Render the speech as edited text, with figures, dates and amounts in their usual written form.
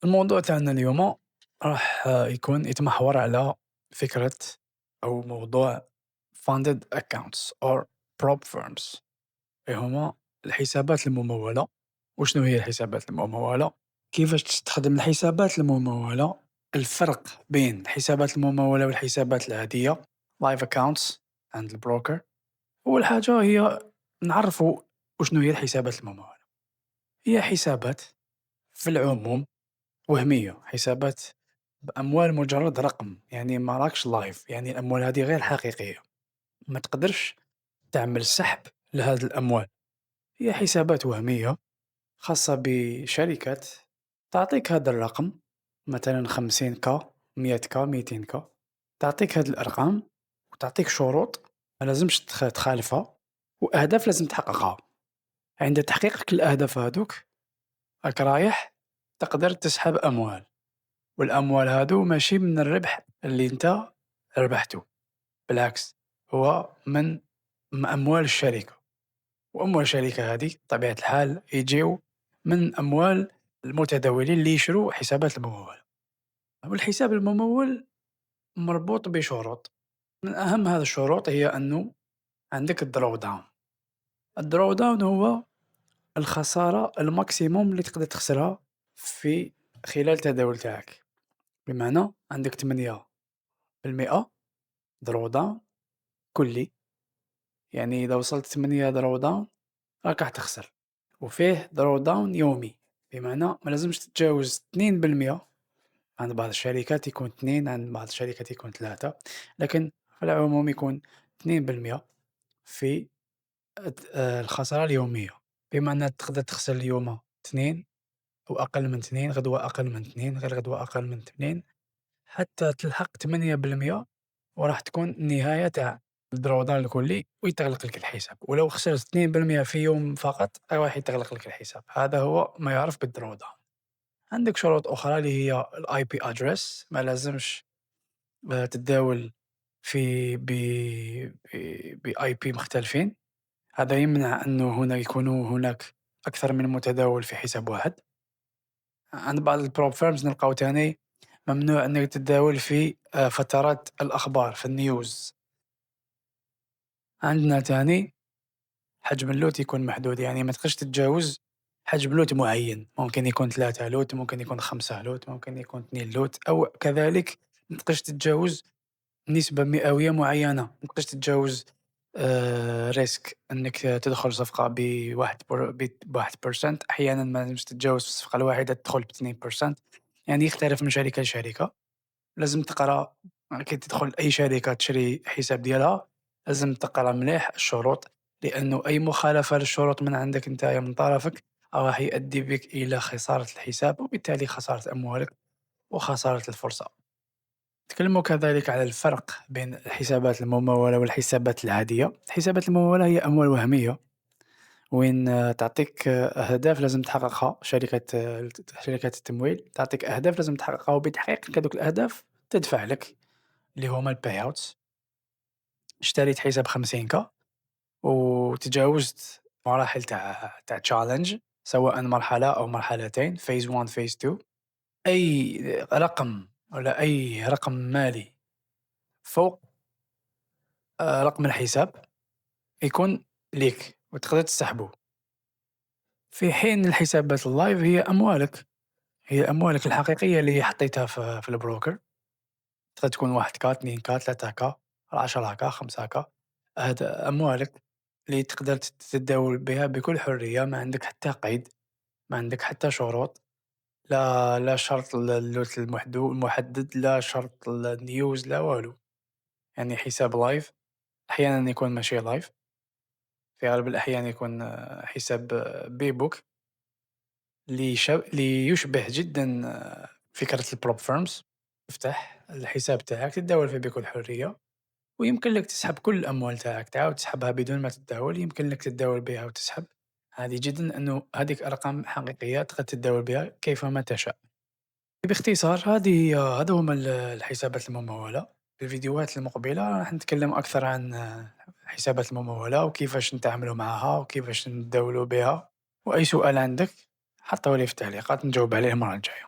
الموضوع تاعنا اليوم راح يكون يتمحور على فكرة أو موضوع funded accounts or prop firms اللي هما الحسابات الممولة. وشنو هي الحسابات الممولة؟ كيفاش تستخدم الحسابات الممولة؟ الفرق بين الحسابات الممولة والحسابات العادية live accounts عند البروكر. أول حاجة هي نعرفوا وشنو هي الحسابات الممولة. هي حسابات في العموم وهمية، حسابات بأموال مجرد رقم، يعني ما راكش لايف، يعني الأموال هذه غير حقيقية، ما تقدرش تعمل سحب لهذه الأموال. هي حسابات وهمية خاصة بشركات تعطيك هذا الرقم، مثلا 50K 100K 200K، تعطيك هذه الأرقام وتعطيك شروط ما لازمش تخالفها، وأهداف لازم تحققها. عند تحقيقك الأهداف هذوك راك رايح تقدر تسحب أموال، والأموال هادو ماشي من الربح اللي أنت ربحته، بالعكس هو من أموال الشركة، وأموال الشركة هذه بطبيعة الحال يجيو من أموال المتداولين اللي يشروا حسابات الممول. والحساب الممول مربوط بشروط، من أهم هذه الشروط هي أنه عندك الدرو داون. الدرو داون هو الخسارة الماكسيموم اللي تقدر تخسرها في خلال التداول تاعك، بمعنى عندك 8% drawdown كلي، يعني إذا وصلت 8 drawdown راك راح تخسر، وفيه drawdown يومي، بمعنى ما لازمش تتجاوز 2%. عند بعض الشركات يكون 2، عند بعض الشركات يكون 3، لكن في العموم يكون 2% في الخسارة اليومية، بمعنى تقدر تخسر اليوم 2 أو أقل من 2، غدوة أقل من 2، غير غدوة أقل من 2، حتى تلحق 8%، وراح تكون النهاية تاع الدرودان الكلي ويتغلق لك الحساب. ولو خسرت 2% في يوم فقط راح يتغلق لك الحساب. هذا هو ما يعرف بالدرودان. عندك شروط أخرى اللي هي الاي بي ادرس، ما لازمش تتداول في باي بي مختلفين. هذا يمنع انه هنا يكونوا هناك اكثر من متداول في حساب واحد. عند بعض البروب فيرمز نلقاو تاني ممنوع انك تتداول في فترات الاخبار في النيوز. عندنا تاني حجم اللوت يكون محدود، يعني ما تقدرش تتجاوز حجم لوت معين، ممكن يكون 3 لوت، ممكن يكون 5 لوت، ممكن يكون 2 لوت، أو كذلك ما تقدرش تتجاوز نسبة مئوية معينة، ما تقدرش تتجاوز ريسك أنك تدخل صفقة ب1%، أحيانا ما لازمش تتجاوز في الصفقة الواحدة تدخل ب2%، يعني يختلف من شركة لشركة. لازم تقرا كي تدخل أي شركة تشري حساب ديالها، لازم تقرا مليح الشروط، لأنه أي مخالفة للشروط من عندك نتايا من طرفك راح يؤدي بك إلى خسارة الحساب، وبالتالي خسارة أموالك وخسارة الفرصة. نتكلموا كذلك على الفرق بين الحسابات الممولة والحسابات العادية. الحسابات الممولة هي أموال وهمية وين تعطيك أهداف لازم تحققها شركات التمويل، تعطيك أهداف لازم تحققها، وبتحقيقك هذوك الأهداف تدفع لك اللي هما الpay outs. اشتريت حساب 50K وتجاوزت مراحل تاع challenge، سواء مرحلة أو مرحلتين phase 1 phase 2، أي رقم ولا أي رقم مالي فوق رقم الحساب يكون ليك وتقدر تسحبه، في حين الحسابات اللايف هي أموالك، هي أموالك الحقيقية اللي حطيتها في البروكر. تقدر تكون 1K 2K 3K 10K 5K، هذا أموالك اللي تقدر تتداول بها بكل حرية، ما عندك حتى قيد، ما عندك حتى شروط، لا شرط اللوت المحدد، لا شرط النيوز، لا والو. يعني حساب لايف أحيانا يكون ماشي لايف، في أغلب الأحيان يكون حساب بيبوك اللي يشبه جدا فكرة البروب فيرمز. تفتح الحساب تاعك تتداول فيه بكل حرية، ويمكن لك تسحب كل الأموال تاعك، تعاود تسحبها بدون ما تتداول، يمكن لك تتداول بها وتسحب عادي جدًا، لأنه هذيك أرقام حقيقية تقدر تتداول بها كيفما تشاء. باختصار هذا هما الحسابات الممولة. في الفيديوهات المقبلة راح نتكلم أكثر عن الحسابات الممولة وكيفاش نتعاملوا معها وكيفاش نتداولوا بها، وأي سؤال عندك حطه لي في التعليقات نجاوب عليه المرة الجاية.